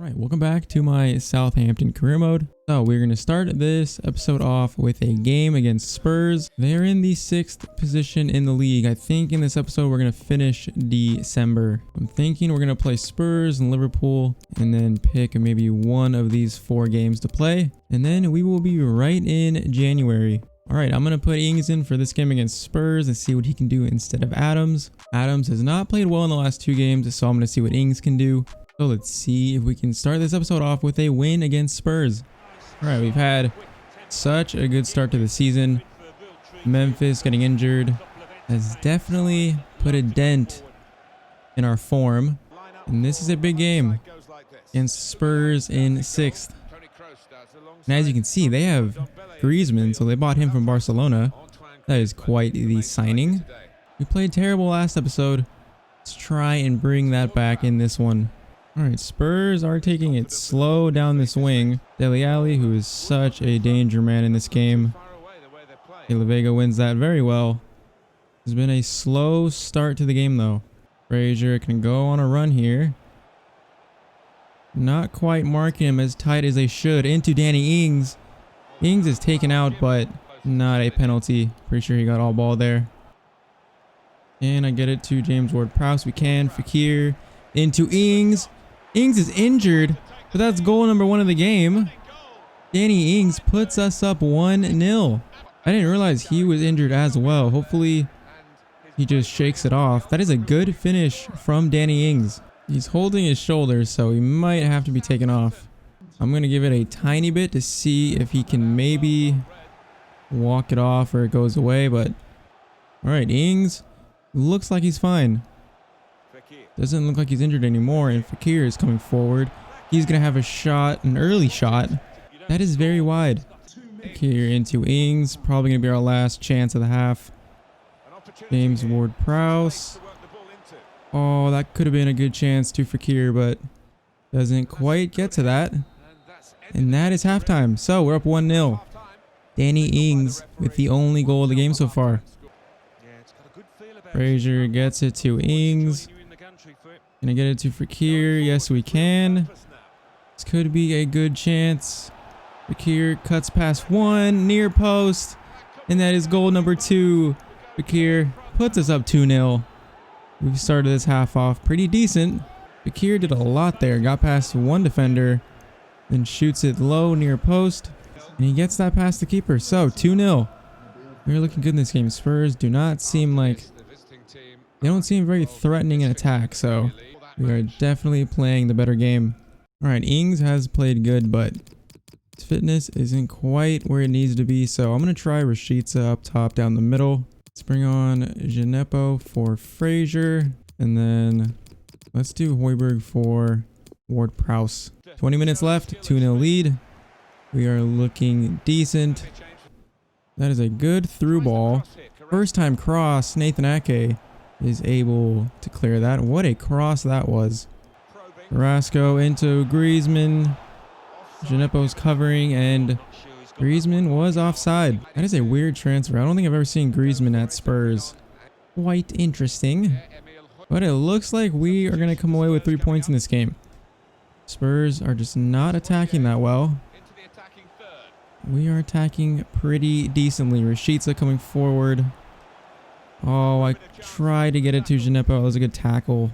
Alright, welcome back to my Southampton Career Mode. So we're going to start this episode off with a game against Spurs. They're in the 6th position in the league. I think in this episode we're going to finish December. I'm thinking we're going to play Spurs and Liverpool and then pick maybe one of these 4 games to play. And then we will be right in January. Alright, I'm going to put Ings in for this game against Spurs and see what he can do instead of Adams. Adams has not played well in the last 2 games, so I'm going to see what Ings can do. So let's see if we can start this episode off with a win against Spurs. Alright, we've had such a good start to the season. Memphis getting injured has definitely put a dent in our form. And this is a big game against Spurs in 6th. And as you can see, they have Griezmann, so they bought him from Barcelona. That is quite the signing. We played terrible last episode. Let's try and bring that back in this one. Alright, Spurs are taking it slow down this wing. Dele Alli, who is such a danger man in this game. La Vega wins that very well. It's been a slow start to the game though. Frazier can go on a run here. Not quite marking him as tight as they should. Into Danny Ings. Ings is taken out, but not a penalty. Pretty sure he got all ball there. And I get it to James Ward-Prowse. We can. Fekir into Ings. Ings is injured, but that's goal number 1 of the game. Danny Ings puts us up 1-0. I didn't realize he was injured as well. Hopefully he just shakes it off. That is a good finish from Danny Ings. He's holding his shoulders, so he might have to be taken off. I'm going to give it a tiny bit to see if he can maybe walk it off or it goes away. But all right, Ings looks like he's fine. Doesn't look like he's injured anymore, and Fekir is coming forward. He's going to have a shot, an early shot. That is very wide. Fekir into Ings. Probably going to be our last chance of the half. James Ward-Prowse. Oh, that could have been a good chance to Fekir, but doesn't quite get to that. And that is halftime. So we're up 1-0. Danny Ings with the only goal of the game so far. Frazier gets it to Ings. Can I get it to Fekir? Yes, we can. This could be a good chance. Fekir cuts past 1, near post. And that is goal number 2. Fekir puts us up 2-0. We've started this half off pretty decent. Fekir did a lot there. Got past 1 defender. Then shoots it low near post. And he gets that past the keeper. So 2-0. We're looking good in this game. Spurs do not seem like... They don't seem very threatening in attack, so we are definitely playing the better game. Alright, Ings has played good, but his fitness isn't quite where it needs to be, so I'm going to try Rashica up top down the middle. Let's bring on Gineppo for Frazier, and then let's do Højbjerg for Ward-Prowse. 20 minutes left, 2-0 lead. We are looking decent. That is a good through ball. First time cross, Nathan Ake is able to clear that. What a cross that was. Carrasco into Griezmann. Gineppo's covering, and Griezmann was offside. That is a weird transfer. I don't think I've ever seen Griezmann at Spurs. Quite interesting. But it looks like we are going to come away with 3 points in this game. Spurs are just not attacking that well. We are attacking pretty decently. Rashica coming forward. Oh, I tried to get it to Gineppo. That was a good tackle.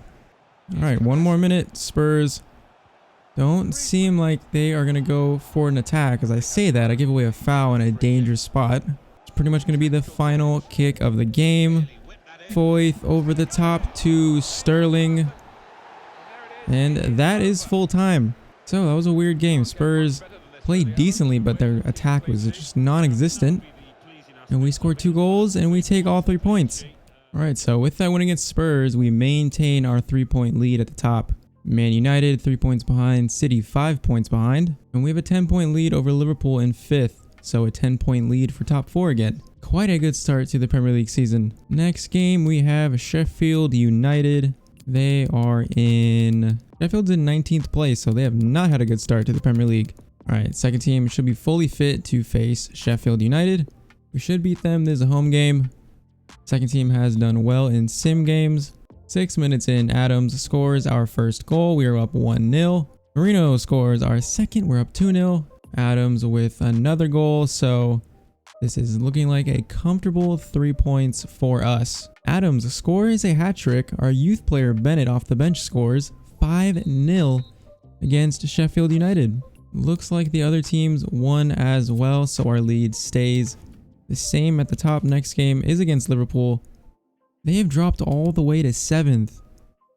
Alright, 1 more minute. Spurs don't seem like they are going to go for an attack. As I say that, I give away a foul in a dangerous spot. It's pretty much going to be the final kick of the game. Foyth over the top to Sterling. And that is full time. So that was a weird game. Spurs played decently, but their attack was just non-existent. And we scored 2 goals, and we take all 3 points. Alright, so with that win against Spurs, we maintain our 3-point lead at the top. Man United 3 points behind, City 5 points behind. And we have a 10-point lead over Liverpool in 5th. So a 10-point lead for top 4 again. Quite a good start to the Premier League season. Next game, we have Sheffield United. They are in... Sheffield's in 19th place, so they have not had a good start to the Premier League. Alright, second team should be fully fit to face Sheffield United. We should beat them. This is a home game. Second team has done well in sim games. 6 minutes in, Adams scores our first goal. We are up 1-0. Marino scores our second. We're up 2-0. Adams with another goal. So this is looking like a comfortable 3 points for us. Adams scores a hat trick. Our youth player Bennett off the bench scores 5-0 against Sheffield United. Looks like the other teams won as well, so our lead stays the same at the top. Next game is against Liverpool. They have dropped all the way to 7th.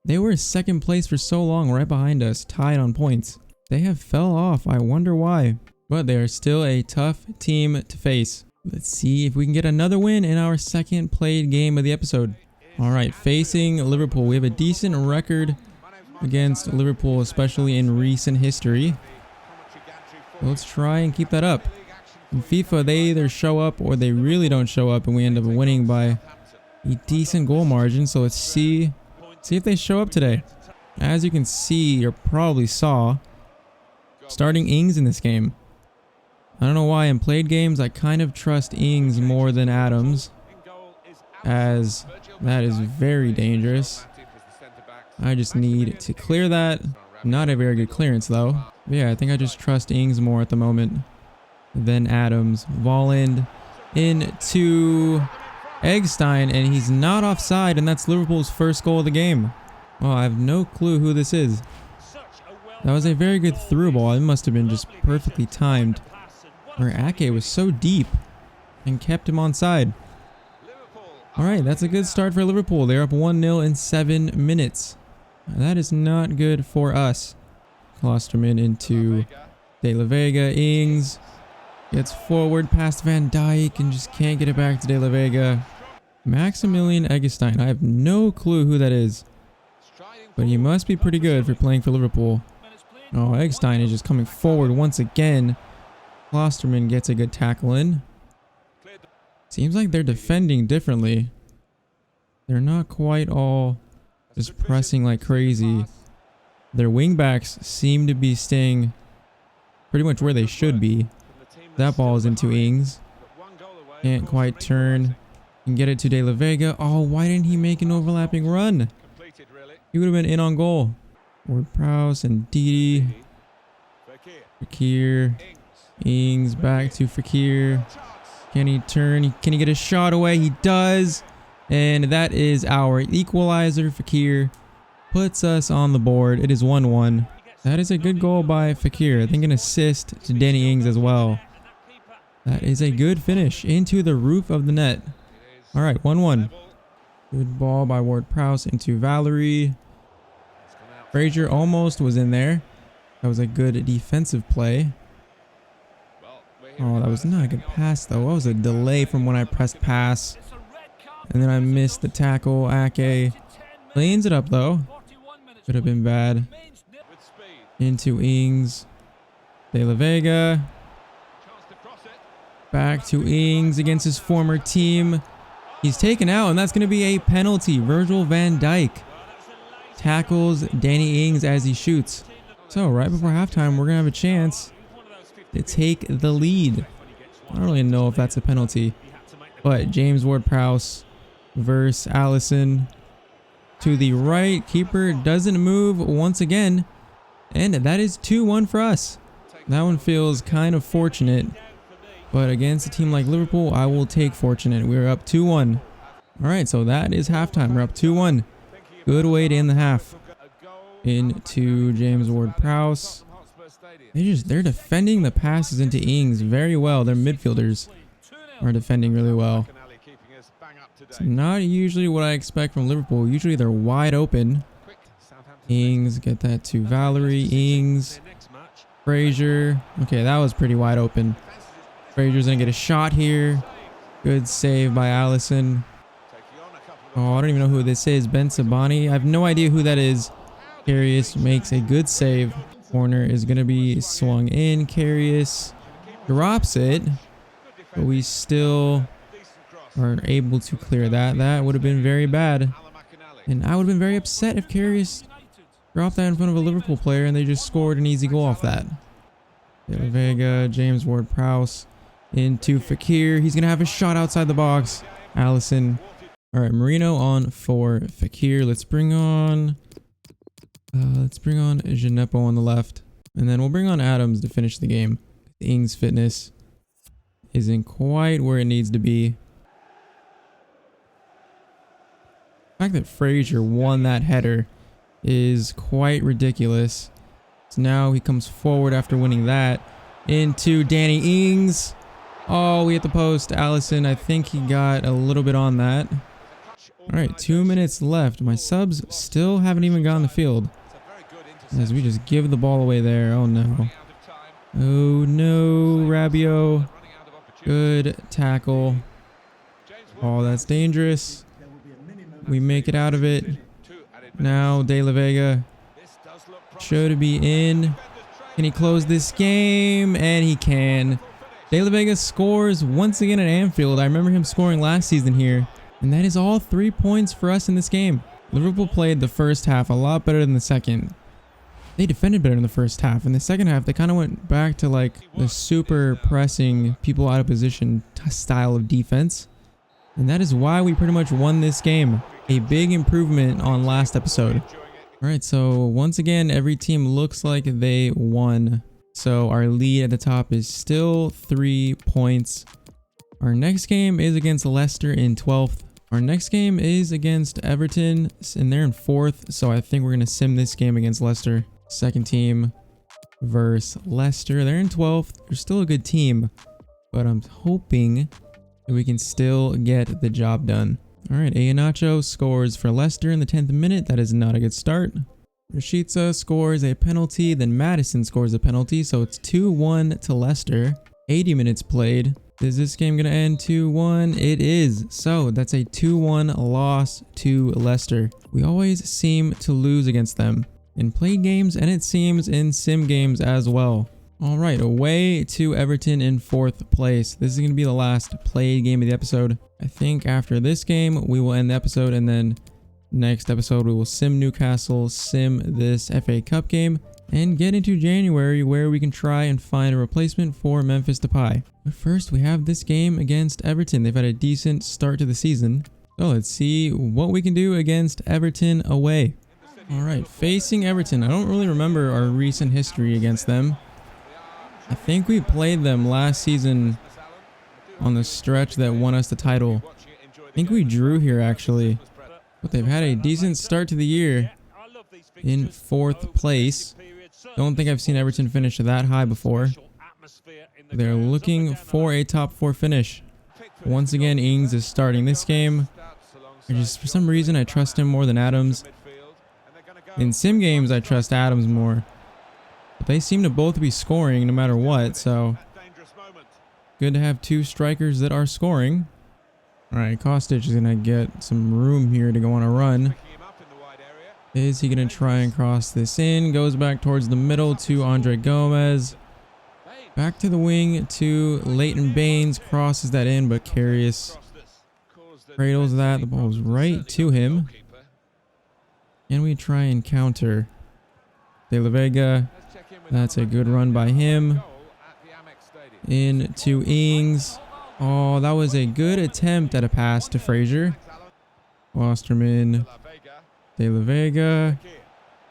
They were 2nd place for so long, right behind us, tied on points. They have fell off. I wonder why. But they are still a tough team to face. Let's see if we can get another win in our 2nd played game of the episode. All right, facing Liverpool. We have a decent record against Liverpool, especially in recent history. Let's try and keep that up. In FIFA, they either show up or they really don't show up, and we end up winning by a decent goal margin. So let's see if they show up today. As you can see, or probably saw, starting Ings in this game. I don't know why in played games I kind of trust Ings more than Adams, as that is very dangerous. I just need to clear that. Not a very good clearance though. But yeah, I think I just trust Ings more at the moment than Adams. Volland into Eggstein, and he's not offside, and that's Liverpool's first goal of the game. Well, I have no clue who this is. That was a very good through ball. It must have been just perfectly timed. Where Ake was so deep and kept him onside. Alright, that's a good start for Liverpool. They're up 1-0 in 7 minutes. That is not good for us. Klosterman into De La Vega. Ings gets forward past Van Dijk and just can't get it back to De La Vega. Maximilian Eggestein. I have no clue who that is. But he must be pretty good for playing for Liverpool. Oh, Eggestein is just coming forward once again. Klosterman gets a good tackle in. Seems like they're defending differently. They're not quite all just pressing like crazy. Their wingbacks seem to be staying pretty much where they should be. That ball is into Ings. Can't quite turn and get it to De La Vega. Oh, why didn't he make an overlapping run? He would have been in on goal. Ward-Prowse and Didi. Fekir. Ings back to Fekir. Can he turn? Can he get a shot away? He does. And that is our equalizer. Fekir puts us on the board. It is 1-1. That is a good goal by Fekir. I think an assist to Danny Ings as well. That is a good finish into the roof of the net. All right, 1-1. Good ball by Ward-Prowse into Valerie. Frazier almost was in there. That was a good defensive play. Oh, that was not a good pass though. That was a delay from when I pressed pass. And then I missed the tackle. Ake cleans it up though. Could have been bad. Into Ings. De La Vega. Back to Ings against his former team. He's taken out, and that's going to be a penalty. Virgil van Dijk tackles Danny Ings as he shoots. So right before halftime, we're going to have a chance to take the lead. I don't really know if that's a penalty, but James Ward-Prowse versus Allison to the right. Keeper doesn't move once again, and that is 2-1 for us. That one feels kind of fortunate, but against a team like Liverpool, I will take fortunate. We're up 2-1. All right, so that is halftime. We're up 2-1. Good way to end the half. Into James Ward-Prowse. They're defending the passes into Ings very well. Their midfielders are defending really well. It's not usually what I expect from Liverpool. Usually they're wide open. Ings, get that to Valerie. Ings. Frazier. Okay, that was pretty wide open. Frazier's gonna get a shot here. Good save by Allison. Oh, I don't even know who this is. Ben Sabani. I have no idea who that is. Karius makes a good save. Corner is going to be swung in. Karius drops it, but we still are able to clear that. That would have been very bad. And I would have been very upset if Karius dropped that in front of a Liverpool player and they just scored an easy goal off that. De La Vega, James Ward-Prowse into Fekir. He's going to have a shot outside the box. Allison. All right, Marino on for Fekir. Let's bring on Gineppo on the left. And then we'll bring on Adams to finish the game. Ings' fitness isn't quite where it needs to be. The fact that Frazier won that header is quite ridiculous. So now he comes forward after winning that into Danny Ings. Oh, we hit the post. Allison, I think he got a little bit on that. All right, 2 minutes left. My subs still haven't even gotten the field. As we just give the ball away there. Oh no. Oh no, Rabiot. Good tackle. Oh, that's dangerous. We make it out of it. Now De La Vega should be in. Can he close this game? And he can. De La Vega scores once again at Anfield. I remember him scoring last season here. And that is all 3 points for us in this game. Liverpool played the first half a lot better than the second. They defended better in the first half. In the second half, they kind of went back to like the super pressing people out of position style of defense. And that is why we pretty much won this game. A big improvement on last episode. All right, so once again, every team looks like they won. So our lead at the top is still 3 points. Our next game is against Leicester in 12th. Our next game is against Everton, and they're in 4th. So I think we're going to sim this game against Leicester. Second team versus Leicester. They're in 12th. They're still a good team, but I'm hoping that we can still get the job done. All right, Iheanacho scores for Leicester in the 10th minute. That is not a good start. Rashica scores a penalty, then Madison scores a penalty, so it's 2-1 to Leicester. 80 minutes played. Is this game going to end 2-1? It is. So that's a 2-1 loss to Leicester. We always seem to lose against them in played games, and it seems in sim games as well. All right, away to Everton in 4th place. This is going to be the last played game of the episode. I think after this game, we will end the episode, and then next episode, we will sim Newcastle, sim this FA Cup game, and get into January where we can try and find a replacement for Memphis Depay. But first, we have this game against Everton. They've had a decent start to the season. So let's see what we can do against Everton away. All right, facing Everton. I don't really remember our recent history against them. I think we played them last season on the stretch that won us the title. I think we drew here actually. But they've had a decent start to the year in 4th place. Don't think I've seen Everton finish that high before. They're looking for a top 4 finish. Once again, Ings is starting this game. For some reason, I trust him more than Adams. In sim games, I trust Adams more. But they seem to both be scoring no matter what, so good to have 2 strikers that are scoring. All right, Kostic is going to get some room here to go on a run. Is he going to try and cross this in? Goes back towards the middle to Andre Gomez. Back to the wing to Leighton Baines. Crosses that in, but Karius cradles that. The ball's right to him. Can we try and counter? De La Vega. That's a good run by him. Into Ings. Oh, that was a good attempt at a pass to Frazier. Osterman. De La Vega.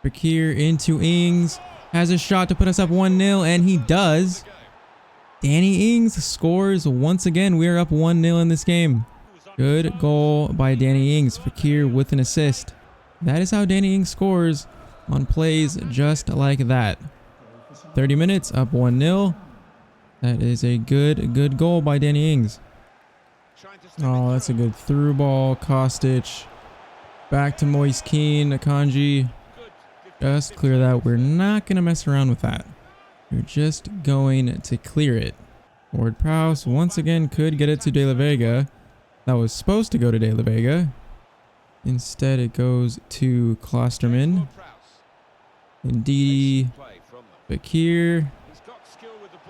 Fakir into Ings. Has a shot to put us up 1-0, and he does. Danny Ings scores once again. We are up 1-0 in this game. Good goal by Danny Ings. Fakir with an assist. That is how Danny Ings scores on plays just like that. 30 minutes, up 1-0. That is a good goal by Danny Ings. Oh, that's a good through ball. Kostic. Back to Moise Kean. Akanji. Just clear that. We're not going to mess around with that. We're just going to clear it. Ward-Prowse once again could get it to De La Vega. That was supposed to go to De La Vega. Instead, it goes to Klosterman. Ndidi. Fakir.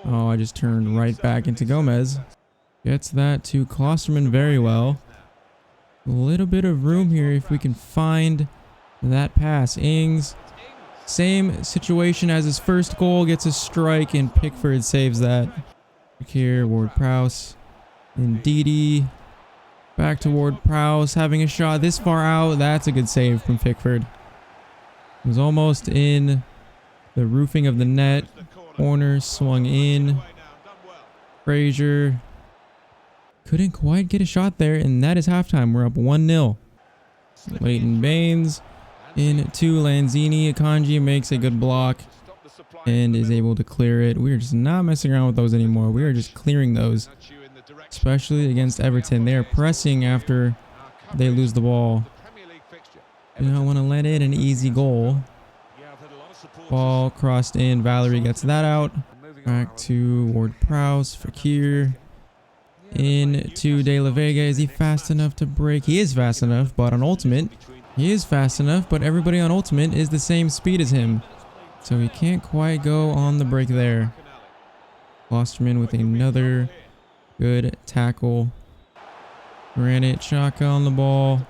Oh, I just turned right back into Gomez. Gets that to Klosterman very well. A little bit of room here if we can find that pass. Ings. Same situation as his first goal. Gets a strike and Pickford saves that. Fakir, Ward-Prowse. Ndidi. Back to Ward-Prowse, having a shot this far out. That's a good save from Pickford. It was almost in the roofing of the net. Corner swung in. Frazier couldn't quite get a shot there, and that is halftime. We're up 1-0. Leighton Baines into Lanzini. Akanji makes a good block and is able to clear it. We're just not messing around with those anymore. We are just clearing those, especially against Everton. They are pressing after they lose the ball. You don't want to let in an easy goal. Ball crossed in. Valerie gets that out. Back to Ward-Prowse. Fekir. In to De La Vega. Is he fast enough to break? He is fast enough, but on Ultimate, he is fast enough, but everybody on Ultimate is the same speed as him. So he can't quite go on the break there. Klosterman with another good tackle. Granite Xhaka on the ball.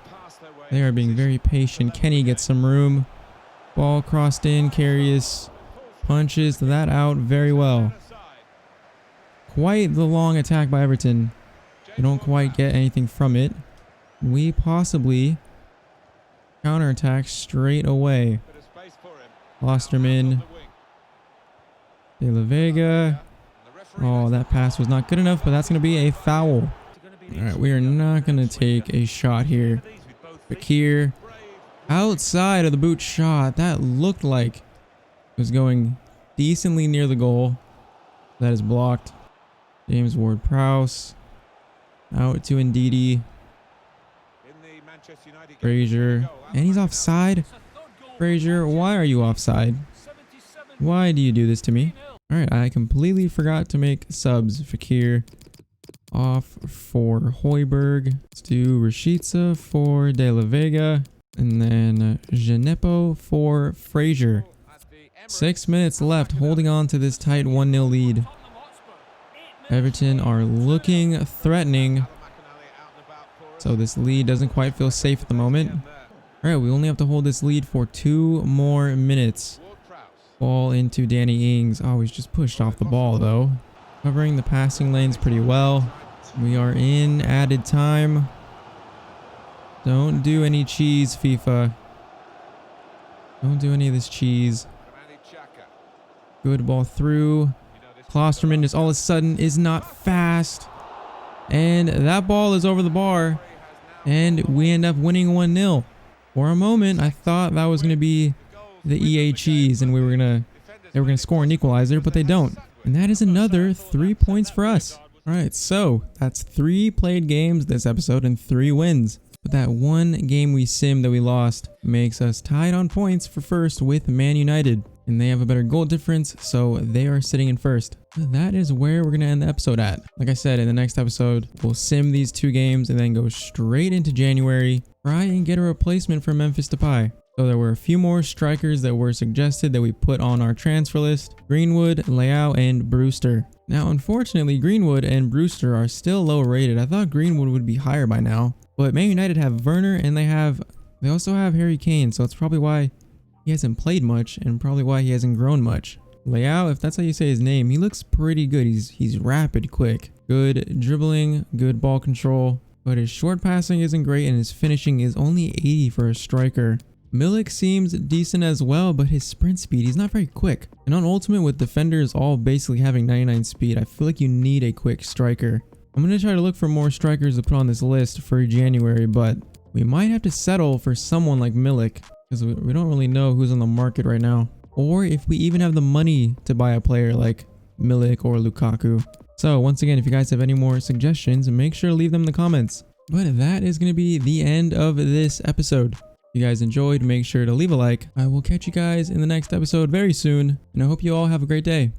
They are being very patient. Kenny gets some room. Ball crossed in. Karius punches that out very well. Quite the long attack by Everton. They don't quite get anything from it. We possibly counterattack straight away. Klosterman. De La Vega. Oh, that pass was not good enough, but that's going to be a foul. Alright, we are not going to take a shot here. Fekir. Outside of the boot shot. That looked like it was going decently near the goal. That is blocked. James Ward-Prowse. Out to Ndidi. Frazier. And he's offside. Frazier, why are you offside? Why do you do this to me? Alright, I completely forgot to make subs. Fekir off for Højbjerg. Let's do Rashica for De La Vega. And then Genepo for Frazier. 6 minutes left, holding on to this tight 1-0 lead. Everton are looking threatening. So this lead doesn't quite feel safe at the moment. Alright, we only have to hold this lead for 2 more minutes. Ball into Danny Ings. Oh, he's just pushed off the ball though. Covering the passing lanes pretty well. We are in added time. Don't do any cheese, FIFA. Don't do any of this cheese. Good ball through. Klosterman just all of a sudden is not fast. And that ball is over the bar. And we end up winning 1-0. For a moment, I thought that was going to be the EA cheese and they were going to score an equalizer, but they don't. And that is another 3 points for us. All right, so that's 3 played games this episode and 3 wins. But that one game we simmed that we lost makes us tied on points for first with Man United. And they have a better goal difference, so they are sitting in first. That is where we're going to end the episode at. Like I said, in the next episode, we'll sim these 2 games and then go straight into January. Try and get a replacement for Memphis Depay. So there were a few more strikers that were suggested that we put on our transfer list. Greenwood, Leao, and Brewster. Now, unfortunately, Greenwood and Brewster are still low rated. I thought Greenwood would be higher by now. But Man United have Werner and they also have Harry Kane, so it's probably why he hasn't played much and probably why he hasn't grown much. Leao, if that's how you say his name, he looks pretty good. He's rapid, quick. Good dribbling, good ball control, but his short passing isn't great and his finishing is only 80 for a striker. Milik seems decent as well, but his sprint speed, he's not very quick. And on Ultimate with defenders all basically having 99 speed, I feel like you need a quick striker. I'm going to try to look for more strikers to put on this list for January, but we might have to settle for someone like Milik because we don't really know who's on the market right now. Or if we even have the money to buy a player like Milik or Lukaku. So once again, if you guys have any more suggestions, make sure to leave them in the comments. But that is going to be the end of this episode. If you guys enjoyed, make sure to leave a like. I will catch you guys in the next episode very soon, and I hope you all have a great day.